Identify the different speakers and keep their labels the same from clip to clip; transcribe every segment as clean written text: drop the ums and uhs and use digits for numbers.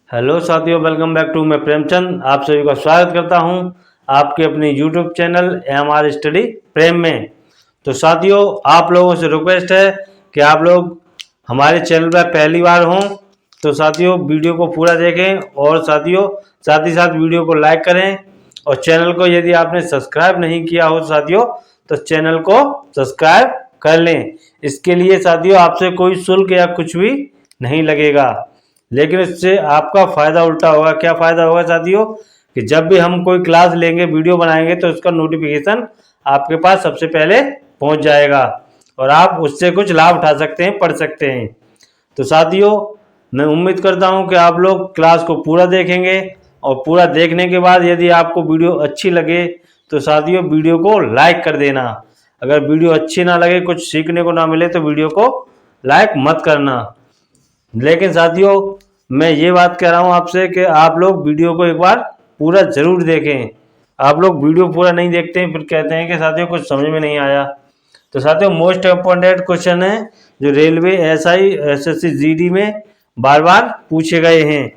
Speaker 1: Hello साथियों, welcome back to मैं प्रेमचंद। आप सभी का स्वागत करता हूं आपके अपने यूट्यूब चैनल MR स्टडी प्रेम में। तो साथियों, आप लोगों से रिक्वेस्ट है कि आप लोग हमारे चैनल पर पहली बार हों तो साथियों वीडियो को पूरा देखें और साथियों साथ ही साथ वीडियो को लाइक करें और चैनल को यदि आपने सब्सक्राइब नहीं किया हो साथियों तो चैनल को सब्सक्राइब कर लें। इसके लिए साथियों आपसे कोई शुल्क या कुछ भी नहीं लगेगा, लेकिन इससे आपका फ़ायदा उल्टा होगा। क्या फ़ायदा होगा साथियों कि जब भी हम कोई क्लास लेंगे, वीडियो बनाएंगे तो उसका नोटिफिकेशन आपके पास सबसे पहले पहुंच जाएगा और आप उससे कुछ लाभ उठा सकते हैं, पढ़ सकते हैं। तो साथियों, मैं उम्मीद करता हूं कि आप लोग क्लास को पूरा देखेंगे और पूरा देखने के बाद यदि आपको वीडियो अच्छी लगे तो साथियों वीडियो को लाइक कर देना। अगर वीडियो अच्छी ना लगे, कुछ सीखने को ना मिले तो वीडियो को लाइक मत करना। लेकिन साथियों मैं ये बात कह रहा हूँ आपसे कि आप लोग वीडियो को एक बार पूरा ज़रूर देखें। आप लोग वीडियो पूरा नहीं देखते हैं, फिर कहते हैं कि साथियों कुछ समझ में नहीं आया। तो साथियों मोस्ट इम्पोर्टेंट क्वेश्चन है जो रेलवे SI SSC GD में बार बार पूछे गए हैं।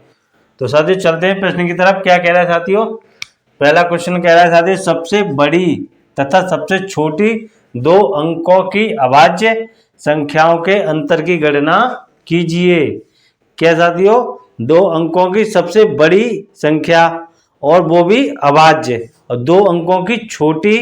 Speaker 1: तो साथियों चलते हैं प्रश्न की तरफ। क्या कह रहा है साथियों? पहला क्वेश्चन कह रहा है साथियों, सबसे बड़ी तथा सबसे छोटी दो अंकों की अभाज्य संख्याओं के अंतर की गणना कीजिए। क्या साथियों? दो अंकों की सबसे बड़ी संख्या और वो भी अभाज्य, और दो अंकों की छोटी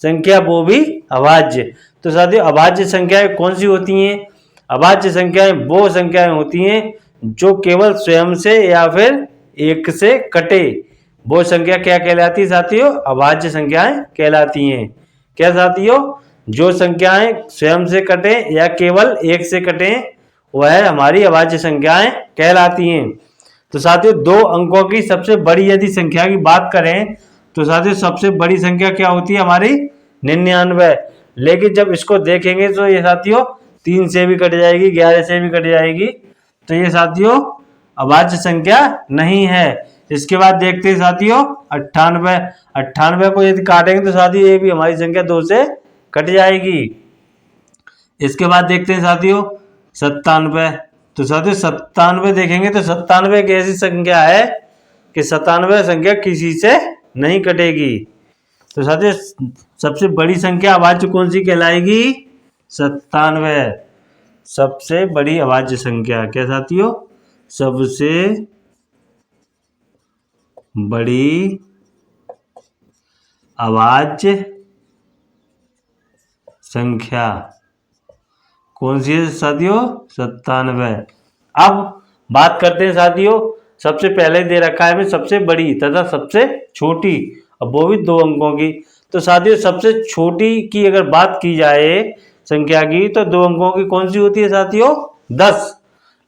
Speaker 1: संख्या वो भी अभाज्य। तो साथियों अभाज्य संख्याएं कौन सी होती हैं? अभाज्य संख्याएं वो संख्याएं होती हैं जो केवल स्वयं से या फिर एक से कटे। वो संख्या क्या कहलाती है साथियों? अभाज्य संख्याएं कहलाती हैं। क्या साथियों? जो संख्याएं स्वयं से कटे या केवल एक से कटे वह हमारी अभाज्य संख्याएं कहलाती हैं। तो साथियों दो अंकों की सबसे बड़ी यदि संख्या की बात करें तो साथियों सबसे बड़ी संख्या क्या होती है? हमारी 99। लेकिन जब इसको देखेंगे तो ये साथियों 3 से भी कट जाएगी, 11 से भी कट जाएगी, तो ये साथियों अभाज्य संख्या नहीं है। इसके बाद देखते हैं साथियों 98। 98 को यदि काटेंगे तो साथियों ये भी हमारी संख्या 2 से कट जाएगी। इसके बाद देखते हैं साथियों 97। तो साथियों 97 देखेंगे तो 97 एक ऐसी संख्या है कि 97 संख्या किसी से नहीं कटेगी। तो साथियों सबसे बड़ी संख्या अभाज्य कौन सी कहलाएगी? 97 सबसे बड़ी अभाज्य संख्या। क्या साथियों? सबसे बड़ी अभाज्य संख्या कौन सी है साथियों? 97। अब बात करते हैं साथियों, सबसे पहले दे रखा है हमें सबसे बड़ी तथा सबसे छोटी, अब वो भी 2 अंकों की। तो साथियों सबसे छोटी की अगर बात की जाए संख्या की तो 2 अंकों की कौन सी होती है साथियों? 10।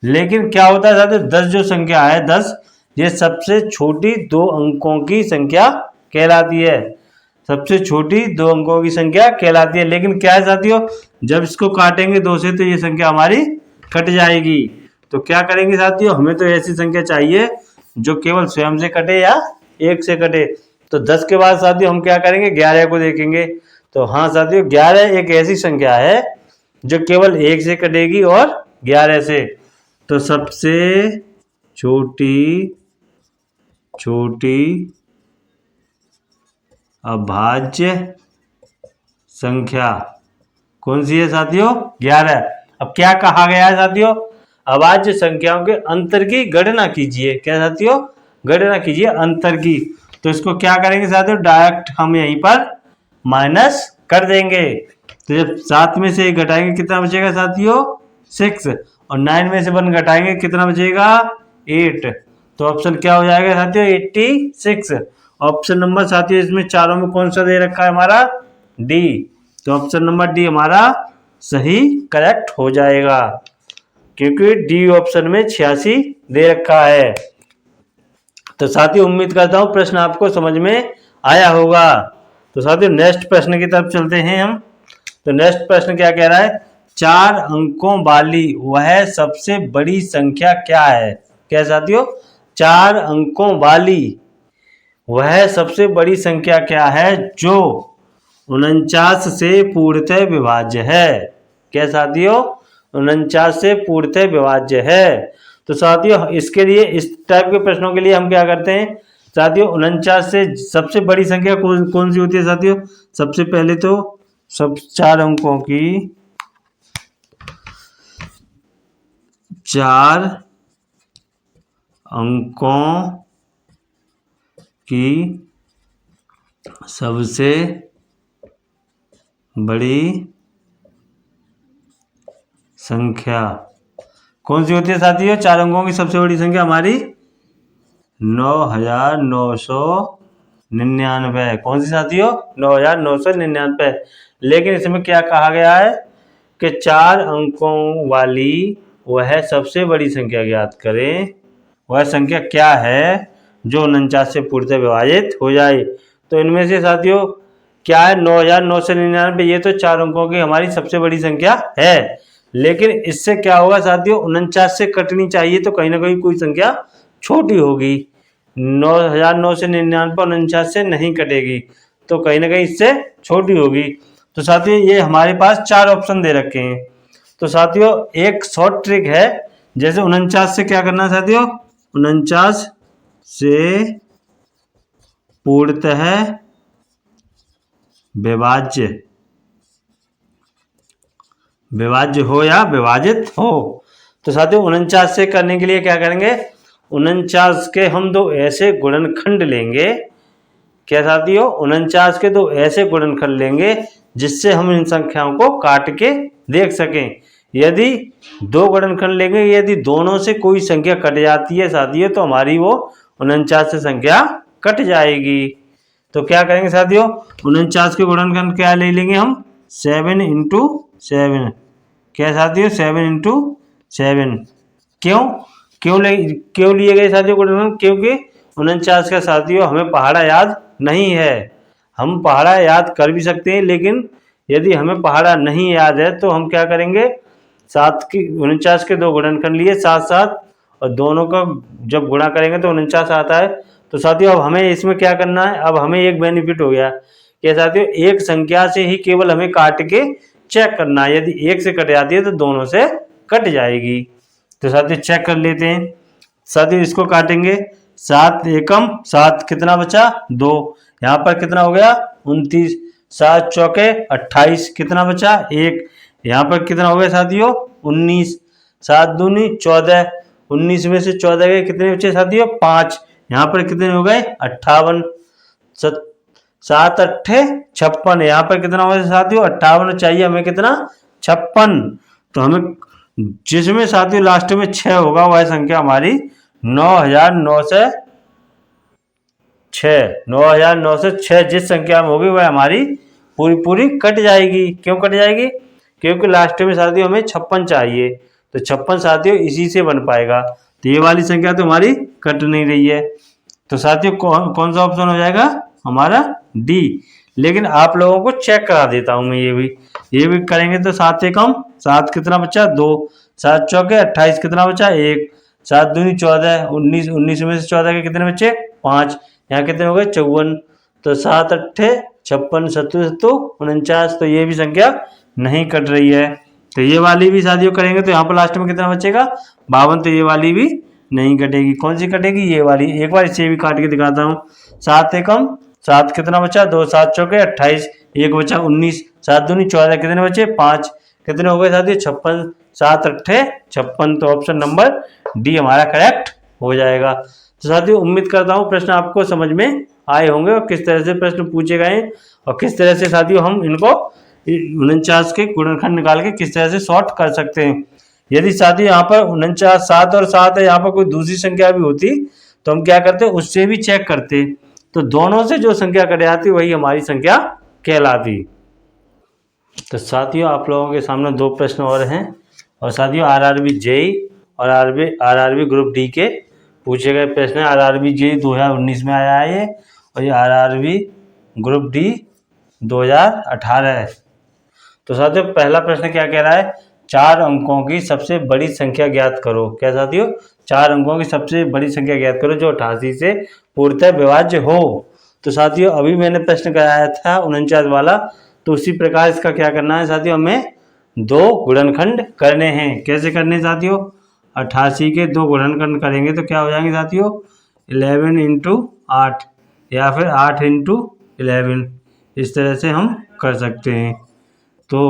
Speaker 1: लेकिन क्या होता है साथियों 10 जो संख्या है 10 ये सबसे छोटी 2 अंकों की संख्या कहलाती है। सबसे छोटी 2 अंकों की संख्या कहलाती है। लेकिन क्या है साथियों जब इसको काटेंगे 2 से तो ये संख्या हमारी कट जाएगी। तो क्या करेंगे साथियों? हमें तो ऐसी संख्या चाहिए जो केवल स्वयं से कटे या एक से कटे। तो 10 के बाद साथियों हम क्या करेंगे? 11 को देखेंगे। तो हाँ साथियों 11 एक ऐसी संख्या है जो केवल एक से कटेगी और 11 से। तो सबसे छोटी अभाज्य संख्या कौन सी है साथियों? 11। अब क्या कहा गया है साथियों? अभाज्य संख्याओं के अंतर की गणना कीजिए। क्या साथियों? गणना कीजिए अंतर की। तो इसको क्या करेंगे साथियों? डायरेक्ट हम यहीं पर माइनस कर देंगे। तो जब 7 में से 1 घटाएंगे कितना बचेगा साथियों? 6। और 9 में से 1 घटाएंगे कितना बचेगा? 8। तो ऑप्शन क्या हो जाएगा साथियों? 86। ऑप्शन नंबर साथियों इसमें चारों में कौन सा दे रखा है हमारा? डी। तो ऑप्शन नंबर डी हमारा सही करेक्ट हो जाएगा, क्योंकि डी ऑप्शन में 86 दे रखा है। तो साथियों उम्मीद करता हूं प्रश्न आपको समझ में आया होगा। तो साथियों नेक्स्ट प्रश्न की तरफ चलते हैं हम। तो नेक्स्ट प्रश्न क्या कह रहा है? 4 अंकों वाली वह सबसे बड़ी संख्या क्या है? क्या साथियों? 4 अंकों वाली वह सबसे बड़ी संख्या क्या है जो 49 से पूर्णतः विभाज्य है? क्या साथियों? 49 से पूर्णतः विभाज्य है। तो साथियों इसके लिए, इस टाइप के प्रश्नों के लिए हम क्या करते हैं साथियों, 49 से सबसे बड़ी संख्या कौन सी होती है साथियों? सबसे पहले तो सब 4 अंकों की 4 अंकों की सबसे बड़ी संख्या कौन सी होती है साथियों? 4 अंकों की सबसे बड़ी संख्या हमारी 9999। कौन सी साथियों? 9999। लेकिन इसमें क्या कहा गया है कि 4 अंकों वाली वह सबसे बड़ी संख्या ज्ञात करें। वह संख्या क्या है जो 49 से पूर्णतः विभाजित हो जाए? तो इनमें से साथियों क्या है? 9999। ये तो 4 अंकों की हमारी सबसे बड़ी संख्या है, लेकिन इससे क्या होगा साथियों, 49 से कटनी चाहिए तो कहीं ना कहीं कोई संख्या छोटी होगी। 9999 पर 49 से नहीं कटेगी, तो कहीं ना कहीं इससे छोटी होगी। तो साथियों ये हमारे पास 4 ऑप्शन दे रखे हैं। तो साथियों एक शॉर्ट ट्रिक है, जैसे 49 से क्या करना है साथियों, 49 से पूर्णतः विभाज्य हो या विभाजित हो। तो साथियों 49 से करने के लिए क्या करेंगे, 49 के हम 2 ऐसे गुणनखंड लेंगे। क्या साथियों? 49 के 2 ऐसे गुणनखंड लेंगे जिससे हम इन संख्याओं को काट के देख सकें। यदि 2 गुणनखंड लेंगे, यदि दोनों से कोई संख्या कट जाती है साथियों तो हमारी वो 49 से संख्या कट जाएगी। तो क्या करेंगे साथियों, 49 के गुणनखंड क्या ले लेंगे हम, 7 × 7। क्या साथियों? 7 × 7। क्यों लिए गए साथियों गुणनखंड? क्योंकि 49 का साथियों हमें पहाड़ा याद नहीं है। हम पहाड़ा याद कर भी सकते हैं, लेकिन यदि हमें पहाड़ा नहीं याद है तो हम क्या करेंगे, 49 के 2 गुणनखंड लिए 7 7, और दोनों का जब गुणा करेंगे तो 49 आता है। तो साथियों अब हमें इसमें क्या करना है, अब हमें एक बेनिफिट हो गया कि साथियों एक संख्या से ही केवल हमें काट के चेक करना है। यदि एक से कट जाती है तो दोनों से कट जाएगी। तो साथियों चेक कर लेते हैं। साथियों इसको काटेंगे, 7 एकम 7, कितना बचा 2। यहाँ पर कितना हो गया 29, 7 चौके 28, कितना बचा 1। यहाँ पर कितना हो गया साथियों 19, 7 दूनी 14, 19 में से 14 गए कितने बचे साथियों 5। यहाँ पर कितने हो गए 58, 7 अट्ठे 56। यहाँ पर कितना हो गया साथियों 58 चाहिए हमें कितना 56। तो हमें जिसमें साथियों लास्ट में 6 होगा वह संख्या हमारी 9906 जिस संख्या में होगी वह हमारी पूरी कट जाएगी। क्यों कट जाएगी? क्योंकि लास्ट में साथियों हमें 56 चाहिए, तो 56 साथियों इसी से बन पाएगा। तो ये वाली संख्या तो हमारी कट नहीं रही है। तो साथियों कौन सा ऑप्शन हो जाएगा हमारा डी। लेकिन आप लोगों को चेक करा देता हूं मैं, ये भी करेंगे तो 7 एकम 7, कितना बचा 2, 7 चौके 28, कितना बचा 1, 7 दूनी 14, 19 में से 14 के कितने बचे 5। यहाँ कितने हो गए 54। तो 7 अट्ठे 56, 7 49। तो ये भी संख्या नहीं कट रही है। तो ये वाली भी साथियों करेंगे तो यहाँ पर लास्ट में कितना बचेगा 52। तो ये वाली भी नहीं कटेगी। कौन सी कटेगी? ये वाली। एक बार इसे भी काट के दिखाता हूँ। 7 एकम 7, कितना बचा 2, 7 चौके 28, 1 बचा 19, 7 दूनी 14, कितने बचे 5, कितने हो गए साथियों 56, 7 अट्ठे 56। तो ऑप्शन नंबर डी हमारा करेक्ट हो जाएगा। तो साथियों उम्मीद करता हूँ प्रश्न आपको समझ में आए होंगे और किस तरह से प्रश्न पूछे गए और किस तरह से साथियों हम इनको 49 के गुणनखंड निकाल के किस तरह से सॉर्ट कर सकते हैं। यदि साथियों यहाँ पर 49 7 और 7 है, यहाँ पर कोई दूसरी संख्या भी होती तो हम क्या करते, उससे भी चेक करते। तो दोनों से जो संख्या कट जाती वही हमारी संख्या कहलाती। तो साथियों आप लोगों के सामने 2 प्रश्न और हैं, और साथियों आरआरबी जेई और आरआरबी ग्रुप डी के पूछे गए प्रश्न है। आरआरबी जेई 2019 में आया है और ये आरआरबी ग्रुप डी 2018 है। तो साथियों पहला प्रश्न क्या कह रहा है, 4 अंकों की सबसे बड़ी संख्या ज्ञात करो। क्या साथियों 4 अंकों की सबसे बड़ी संख्या ज्ञात करो जो 88 से पूर्णतः विभाज्य हो। तो साथियों अभी मैंने प्रश्न कराया था 49 वाला, तो उसी प्रकार इसका क्या करना है साथियों, हमें 2 गुणनखंड करने हैं। कैसे करने साथियों, 88 के 2 गुणनखंड करेंगे तो क्या हो जाएंगे साथियों 11 इंटू 8 या फिर 8 इंटू 11, इस तरह से हम कर सकते हैं। तो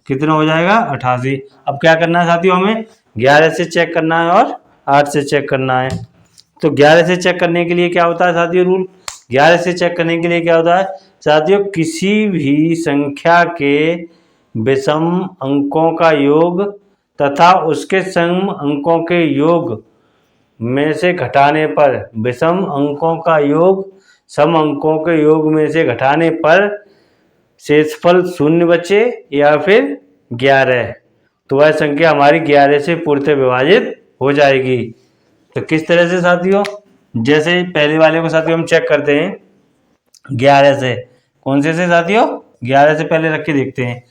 Speaker 1: कितना हो जाएगा 88। अब क्या करना है साथियों, हमें 11 से चेक करना है और 8 से चेक करना है। तो 11 से चेक करने के लिए क्या होता है साथियों रूल, 11 से चेक करने के लिए क्या होता है साथियों, किसी भी संख्या के विषम अंकों का योग तथा उसके सम अंकों के योग में से घटाने पर, विषम अंकों का योग सम अंकों के योग में से घटाने पर शेषफल 0 बचे या फिर 11, तो वह संख्या हमारी 11 से पूर्णतः विभाजित हो जाएगी। तो किस तरह से साथियों, जैसे पहले वाले को साथियों हम चेक करते हैं 11 से, कौन से साथियों 11 से पहले रख के देखते हैं।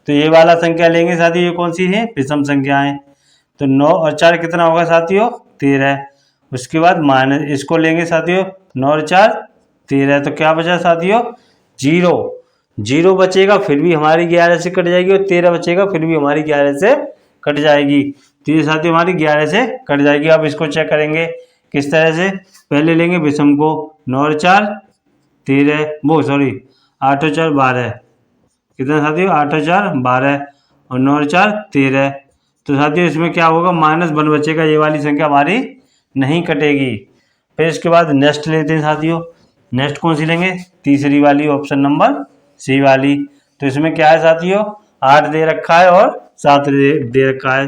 Speaker 1: तो ये वाला संख्या लेंगे साथियों, ये कौन सी है विषम संख्या है, तो 9 और 4 कितना होगा साथियों 13। उसके बाद माइनस इसको लेंगे साथियों 9 और 4 13, तो क्या बचा साथियों 0 बचेगा, फिर भी हमारी 11 से कट जाएगी, और 13 बचेगा फिर भी हमारी 11 से कट जाएगी। तो ये साथियों हमारी 11 से कट जाएगी। अब इसको चेक करेंगे किस तरह से, पहले लेंगे विषम को 9 और 4 13, 8 और 4 12, कितना साथियों 8 और 4 12 और 9 और 4 13। तो साथियों इसमें क्या होगा -1 बचेगा, ये वाली संख्या हमारी नहीं कटेगी। फिर इसके बाद नेक्स्ट लेते हैं साथियों, नेक्स्ट कौन सी लेंगे, तीसरी वाली ऑप्शन नंबर सी वाली। तो इसमें क्या है साथियों 8 दे रखा है और 7 दे रखा है,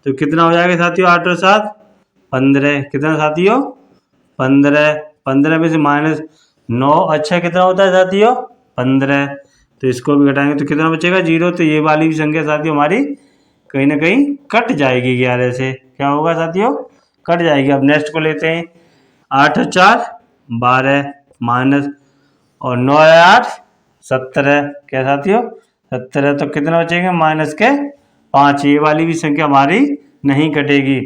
Speaker 1: तो कितना हो जाएगा साथियों 8 और 7 15, कितना साथियों 15 में से -9 अच्छा कितना होता है साथियों 15, तो इसको भी घटाएंगे तो कितना बचेगा 0। तो ये वाली भी संख्या साथियों हमारी कहीं ना कहीं कट जाएगी 11 से, क्या होगा साथियों कट जाएगी। अब नेक्स्ट को लेते हैं 8 और 4 12 माइनस और 9 और 8 17, क्या साथियों 17, तो कितना बचेंगे माइनस के 5, ये वाली भी संख्या हमारी नहीं कटेगी।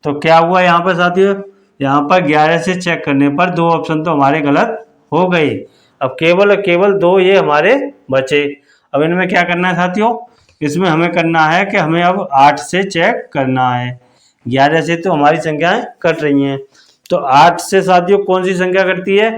Speaker 1: तो क्या हुआ यहाँ पर साथियों, यहाँ पर 11 से चेक करने पर 2 ऑप्शन तो हमारे गलत हो गई, अब केवल और केवल 2 ये हमारे बचे। अब इनमें क्या करना है साथियों, इसमें हमें करना है कि हमें अब 8 से चेक करना है, 11 से तो हमारी संख्याएं कट रही हैं। तो 8 से साथियों कौन सी संख्या कटती है,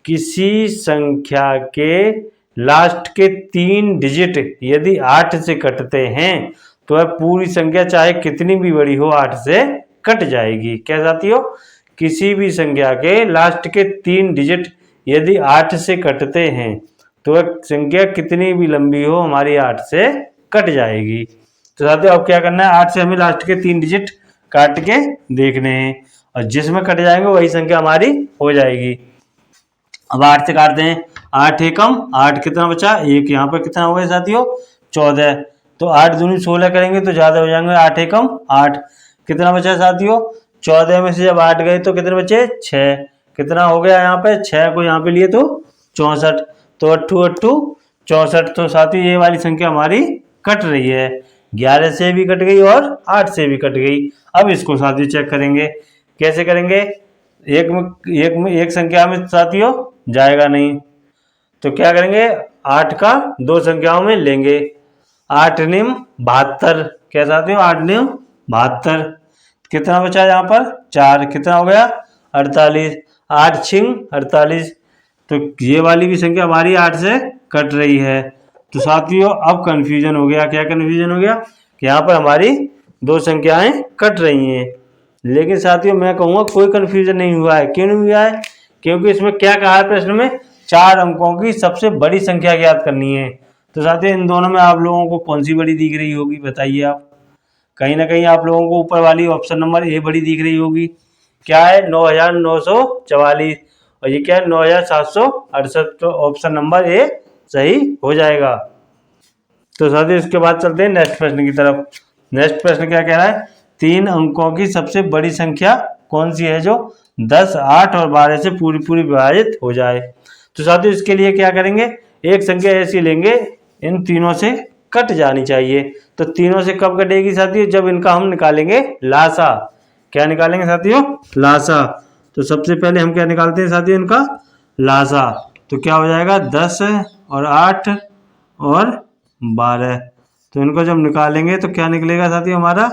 Speaker 1: किसी संख्या के लास्ट के 3 डिजिट यदि 8 से कटते हैं तो वह पूरी संख्या चाहे कितनी भी बड़ी हो 8 से कट जाएगी। क्या साथियों, किसी भी संख्या के लास्ट के 3 डिजिट यदि 8 से कटते हैं तो वह संख्या कितनी भी लंबी हो हमारी 8 से कट जाएगी। तो साथियों अब क्या करना है, 8 से हमें लास्ट के 3 डिजिट काट के देखने हैं, और जिसमें कट जाएंगे वही संख्या हमारी हो जाएगी। अब 8 से काटते हैं, 8 एकम 8, कितना बचा 1, यहाँ पर कितना हो गया साथियों 14, तो 8 दूनी 16 करेंगे तो ज़्यादा हो जाएंगे, 8 एकम 8, कितना बचा साथियों 14 में से जब 8 गए तो कितने बचे 6, कितना हो गया यहाँ पे 6 को यहाँ पे लिए तो 64, तो 8 64, तो साथियों ये वाली संख्या हमारी कट रही है, 11 से भी कट गई और 8 से भी कट गई। अब इसको साथियों चेक करेंगे, कैसे करेंगे, एक संख्या में साथियों जाएगा नहीं, तो क्या करेंगे 8 का 2 संख्याओं में लेंगे, 8 निम 72, क्या साथियों 8 निम 72, कितना बचा यहाँ पर 4, कितना हो गया 48, 8 छिंग 48, तो ये वाली भी संख्या हमारी 8 से कट रही है। तो साथियों अब कंफ्यूजन हो गया, क्या कंफ्यूजन हो गया कि यहाँ पर हमारी 2 संख्याएं कट रही हैं, लेकिन साथियों मैं कहूँगा कोई कंफ्यूजन नहीं हुआ है। क्यों नहीं हुआ है, क्योंकि इसमें क्या कहा है प्रश्न में 4 अंकों की सबसे बड़ी संख्या ज्ञात करनी है। तो साथियों इन दोनों में आप लोगों को कौन सी बड़ी दिख रही होगी बताइए आप, कहीं ना कहीं आप लोगों को ऊपर वाली ऑप्शन नंबर ए बड़ी दिख रही होगी, क्या है 9944, और ये क्या है 9768, तो ऑप्शन नंबर ए सही हो जाएगा। तो साथियों इसके बाद चलते हैं नेक्स्ट प्रश्न की तरफ। नेक्स्ट प्रश्न क्या कह रहा है, 3 अंकों की सबसे बड़ी संख्या कौन सी है जो 10, 8 और 12 से पूरी विभाजित हो जाए। तो साथियों इसके लिए क्या करेंगे, एक संख्या ऐसी लेंगे इन तीनों से कट जानी चाहिए। तो तीनों से कब कटेगी साथियों, जब इनका हम निकालेंगे लासा। क्या निकालेंगे साथियों लासा। तो सबसे पहले हम क्या निकालते हैं साथियों इनका लासा, तो क्या हो जाएगा 10 और 8 और 12, तो इनको जब निकालेंगे तो क्या निकलेगा साथियों हमारा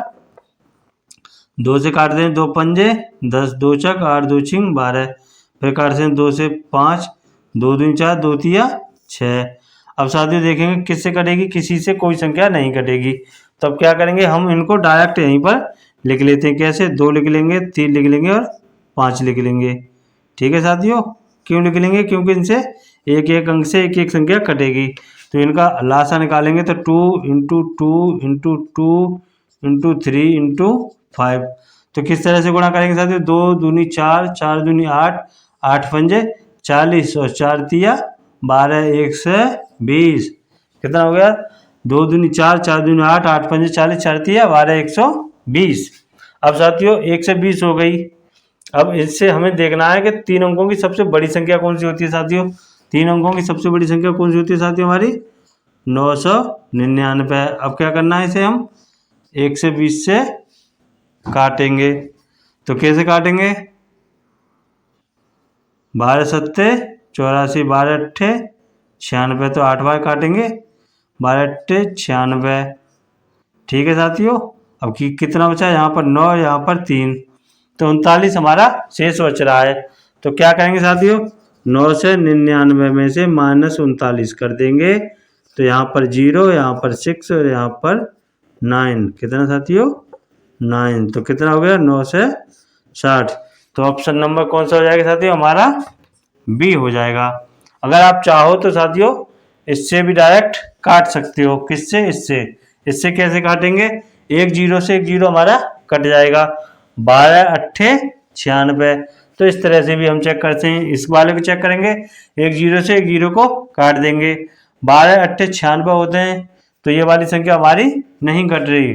Speaker 1: 2 से काटते हैं 2 पंजे 10, 2 चक 8, 2 छिंग 12। फिर काटते हैं 2 से 5, 2 दूनी 4, 2 तिया 6। अब साथियों देखेंगे किससे कटेगी, किसी से कोई संख्या नहीं कटेगी। तो अब क्या करेंगे, हम इनको डायरेक्ट यहीं पर लिख लेते हैं। कैसे, 2 लिख लेंगे, 3 लिख लेंगे और 5 लिख लेंगे। ठीक है साथियों, क्यों लिख लेंगे, क्योंकि इनसे एक एक अंक से एक एक संख्या कटेगी। तो इनका लासा निकालेंगे तो 2 इंटू 2 इंटू 2 इंटू 3 इंटू 5। तो किस तरह से गुणा करेंगे साथियों, 2 दूनी 4, 4 दूनी 8, 8 पंजे 40 और 4 तिया 12, 1 से 20। कितना हो गया, 2 दूनी 4, 4 दूनी 8, 8 पंजे 40, 4 तिया 12, 120। अब साथियों 1 से 20 हो गई। अब इससे हमें देखना है कि 3 अंकों की सबसे बड़ी संख्या कौन सी होती है साथियों। 3 अंकों की सबसे बड़ी संख्या कौन सी होती है साथियों, हमारी 999। अब क्या करना है, इसे हम 1 से 20 से काटेंगे। तो कैसे काटेंगे, 12 सत्ते 84, 12 अट्ठे 96। तो 8 बार काटेंगे, 12 अट्ठे 96। ठीक है साथियों, अब कितना बचा, यहाँ पर 9, यहाँ पर 3, तो 39 हमारा शेष बच रहा है। तो क्या करेंगे साथियों, 9 से 99 में से -39 कर देंगे। तो यहाँ पर 0, यहाँ पर 6 और यहाँ पर 9। कितना साथियों, 9। तो कितना हो गया, 9 से 60। तो ऑप्शन नंबर कौन सा हो जाएगा साथियों, हमारा बी हो जाएगा। अगर आप चाहो तो साथियों इससे भी डायरेक्ट काट सकते हो। किससे, इससे कैसे काटेंगे, 1 0 से 1 0 हमारा कट जाएगा, 12 अट्ठे 96। तो इस तरह से भी हम चेक करते हैं। इस वाले को चेक करेंगे, 1 0 से 1 0 को काट देंगे, 12 अट्ठे 96 होते हैं। तो ये वाली संख्या हमारी नहीं कट रही,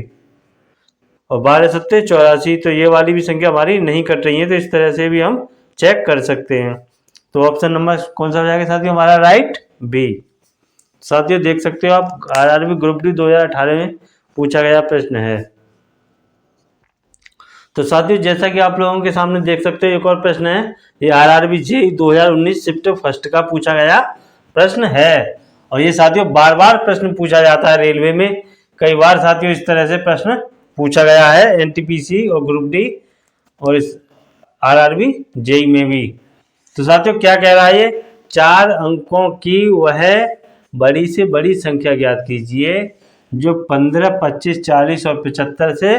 Speaker 1: और 12 सत्ते 84, तो ये वाली भी संख्या हमारी नहीं कट रही है। तो इस तरह से भी हम चेक कर सकते हैं। तो ऑप्शन नंबर कौन सा हो जाएगा साथियों, हमारा राइट बी। साथियों देख सकते हो आप, आरआरबी ग्रुप डी 2018 में पूछा गया प्रश्न है। तो साथियों जैसा कि आप लोगों के सामने देख सकते हो, एक और प्रश्न है, ये आरआरबी जेईई 2019 शिफ्ट फर्स्ट का पूछा गया प्रश्न है। और ये साथियों बार बार प्रश्न पूछा जाता है रेलवे में, कई बार साथियों इस तरह से प्रश्न पूछा गया है एनटीपीसी और ग्रुप डी और इस आरआरबी जेईई में भी। तो साथियों क्या कह रहा है ये, 4 अंकों की वह बड़ी से बड़ी संख्या ज्ञात कीजिए जो 15, 25, 40 और 75 से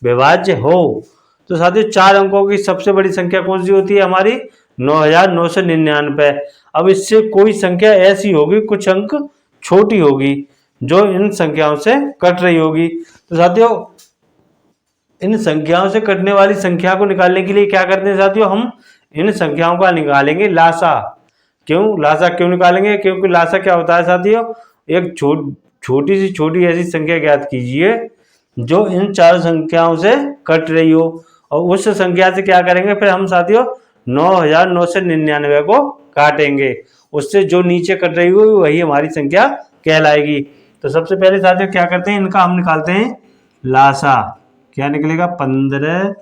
Speaker 1: विभाज्य हो। तो साथियों 4 अंकों की सबसे बड़ी संख्या कौन सी होती है, हमारी 9999। अब इससे कोई संख्या ऐसी होगी, कुछ अंक छोटी होगी जो इन संख्याओं से कट रही होगी। तो साथियों इन संख्याओं से कटने वाली संख्या को निकालने के लिए क्या करते हैं साथियों, हम इन संख्याओं का निकालेंगे लासा। लासा क्यों निकालेंगे, क्योंकि लासा क्या होता है साथियों, एक छोटी सी छोटी ऐसी संख्या ज्ञात कीजिए जो इन 4 संख्याओं से कट रही हो, और उस संख्या से क्या करेंगे, फिर हम साथियों 9999 को काटेंगे, उससे जो नीचे कट रही हो वही हमारी संख्या कहलाएगी। तो सबसे पहले साथियों क्या करते हैं, इनका हम निकालते हैं लासा। क्या निकलेगा, 15,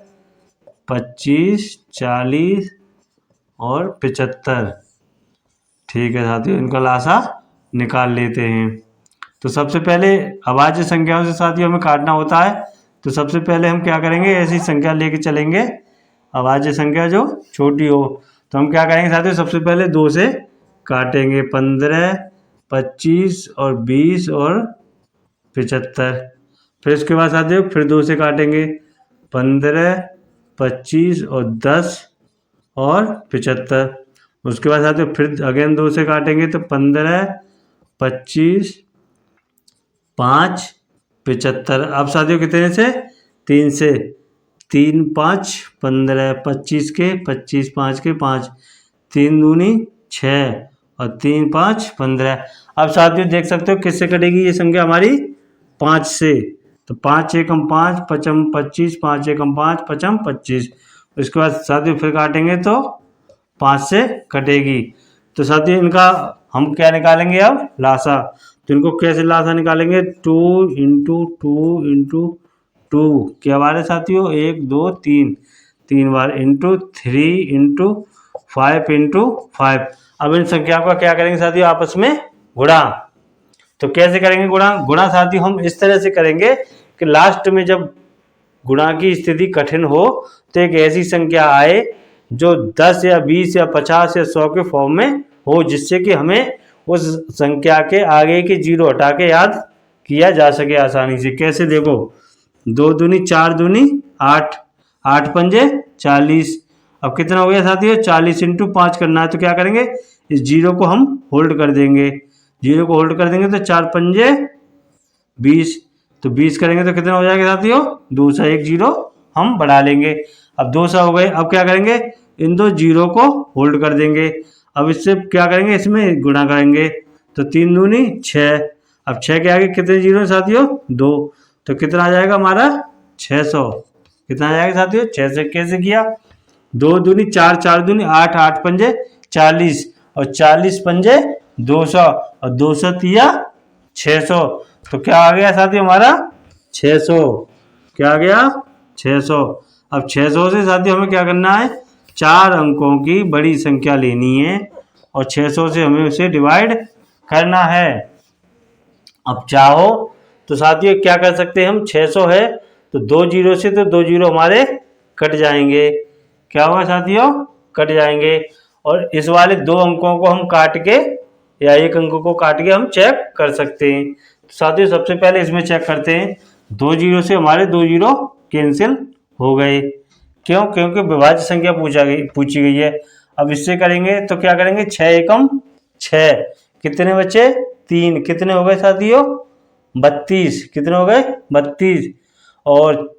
Speaker 1: 25, 40 और 75। ठीक है साथियों, इनका लासा निकाल लेते हैं। तो सबसे पहले अभाज्य संख्याओं से साथियों हमें काटना होता है। तो सबसे पहले हम क्या करेंगे, ऐसी संख्या लेके चलेंगे अभाज्य संख्या जो छोटी हो। तो हम क्या करेंगे साथियों, सबसे पहले 2 से काटेंगे, 15, 25 और 20 और 75। फिर उसके बाद साथियों फिर 2 से काटेंगे, 15, 25 और 10 और 75। उसके बाद साथियों फिर अगेन 2 से काटेंगे, तो 15, 25, 5, 75। अब साथियों कितने से, 3 से, 3, 5, 15, 25 के 25, 5 के 5, 3 दूनी 6 और 3, 5, 15। अब साथियों देख सकते हो किससे कटेगी ये संख्या हमारी, 5 से। तो 5 एकम 5, 5 25, 5 एकम 5, 5 25। उसके बाद साथियों फिर काटेंगे तो 5 से कटेगी। तो साथियों इनका हम क्या निकालेंगे अब, लासा। तो इनको कैसे लासा निकालेंगे, 2 इंटू 2 इंटू 2 क्या बार है साथियों, 1 2 3 बार, इंटू 3 इंटू 5 इंटू 5। अब इन संख्याओं का क्या करेंगे साथियों, आपस में गुणा। तो कैसे करेंगे गुणा, साथियों हम इस तरह से करेंगे कि लास्ट में जब गुणा की स्थिति कठिन हो तो एक ऐसी संख्या आए जो 10 या 20 या 50 या 100 के फॉर्म में हो, जिससे कि हमें उस संख्या के आगे के जीरो हटा के याद किया जा सके आसानी से। कैसे देखो, 2 दूनी 4 दूनी 8, 8 पंजे 40। अब कितना हो गया साथियों, 40 इंटू 5 करना है, तो क्या करेंगे, इस जीरो को हम होल्ड कर देंगे। जीरो को होल्ड कर देंगे तो 4 पंजे 20, तो 20 करेंगे तो कितना हो जाएगा साथियों, 200। एक जीरो हम बढ़ा लेंगे। अब 200 हो गए। अब क्या करेंगे, इन दो जीरो को होल्ड कर देंगे। अब इससे क्या करेंगे, इसमें गुणा करेंगे, तो 3 दूनी 6। अब 6 के आगे कितने जीरो हैं साथियों, 2, तो कितना आ जाएगा हमारा 600। कितना आ जाएगा साथियों, 6 से कैसे किया, 2 दूनी 4, 4 दूनी 8, 8 पंजे 40 और 40 पंजे 200 और 200 तिया 600। तो क्या आ गया साथियों हमारा 600। क्या आ गया 600। अब 600 से साथियों हमें क्या करना है, 4 अंकों की बड़ी संख्या लेनी है और 600 से हमें उसे डिवाइड करना है। अब चाहो तो साथियों क्या कर सकते हैं हम, 600 है तो 2 जीरो से तो 2 जीरो हमारे कट जाएंगे। क्या होगा साथियों, कट जाएंगे। और इस वाले 2 अंकों को हम काट के या 1 अंक को काट के हम चेक कर सकते हैं। तो साथियों सबसे पहले इसमें चेक करते हैं, 2 जीरो से हमारे 2 जीरो कैंसिल हो गए। क्यों, क्योंकि विभाज्य संख्या पूछी गई है। अब इससे करेंगे तो क्या करेंगे, 6 एकम 6, कितने बचे 3, कितने हो गए साथियों 32, कितने हो गए 32। और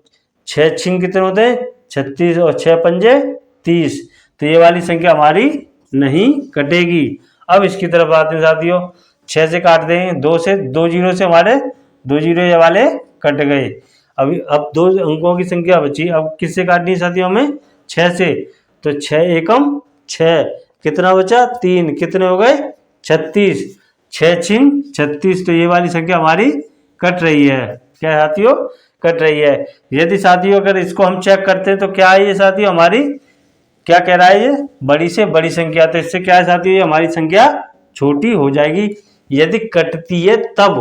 Speaker 1: 6 छिंग कितने होते हैं 36 और 6 पंजे 30, तो ये वाली संख्या हमारी नहीं कटेगी। अब इसकी तरफ आते हैं साथियों, 6 से काट दें, 2 से 2 जीरो से हमारे 2 जीरो ये वाले कट गए। अब 2 अंकों की संख्या बची। अब किससे काटनी है साथियों हमें, 6 से, तो 6 एकम 6, कितना बचा 3, कितने हो गए 36, 6 छिंग 36, तो ये वाली संख्या हमारी कट रही है। क्या साथियों, कट रही है। यदि साथियों अगर इसको हम चेक करते हैं तो क्या है ये साथियों हमारी, क्या कह रहा है ये, बड़ी से बड़ी संख्या, तो इससे क्या है साथियों, ये हमारी संख्या छोटी हो जाएगी। यदि कटती है तब,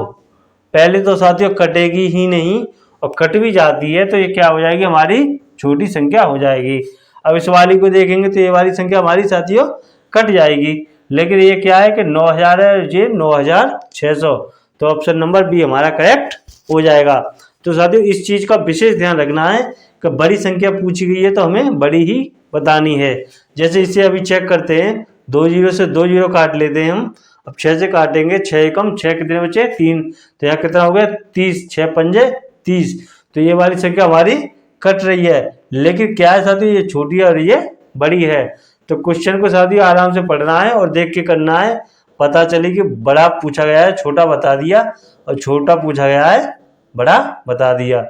Speaker 1: पहले तो साथियों कटेगी ही नहीं, और कट भी जाती है तो ये क्या हो जाएगी, हमारी छोटी संख्या हो जाएगी। अब इस वाली को देखेंगे तो ये वाली संख्या हमारी साथियों कट जाएगी, लेकिन ये क्या है कि 9000 है, ये 9600, तो ऑप्शन नंबर बी हमारा करेक्ट हो जाएगा। तो साथियों इस चीज का विशेष ध्यान रखना है कि बड़ी संख्या पूछी गई है तो हमें बड़ी ही बतानी है। जैसे इसे अभी चेक करते हैं, 2 जीरो से 2 जीरो काट लेते हैं हम। अब 6 से काटेंगे, 6 एकम 6, कितने बचे 3, तो यहाँ कितना हो गया 30, 6 पंजे 30, तो ये वाली संख्या हमारी कट रही है। लेकिन क्या है साथियों, ये छोटी है और ये बड़ी है। तो क्वेश्चन को साथियों आराम से पढ़ना है और देख के करना है। पता चले कि बड़ा पूछा गया है, छोटा बता दिया, और छोटा पूछा गया है, बड़ा बता दिया,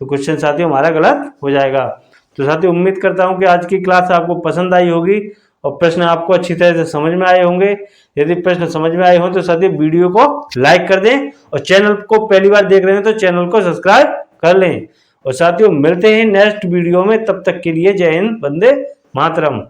Speaker 1: तो क्वेश्चन साथियों हमारा गलत हो जाएगा। तो साथियों उम्मीद करता हूं कि आज की क्लास आपको पसंद आई होगी और प्रश्न आपको अच्छी तरह से समझ में आए होंगे। यदि प्रश्न समझ में आए हो तो साथियों वीडियो को लाइक कर दें और चैनल को पहली बार देख रहे हैं तो चैनल को सब्सक्राइब कर लें। और साथियों मिलते हैं नेक्स्ट वीडियो में, तब तक के लिए जय हिंद, वंदे मातरम।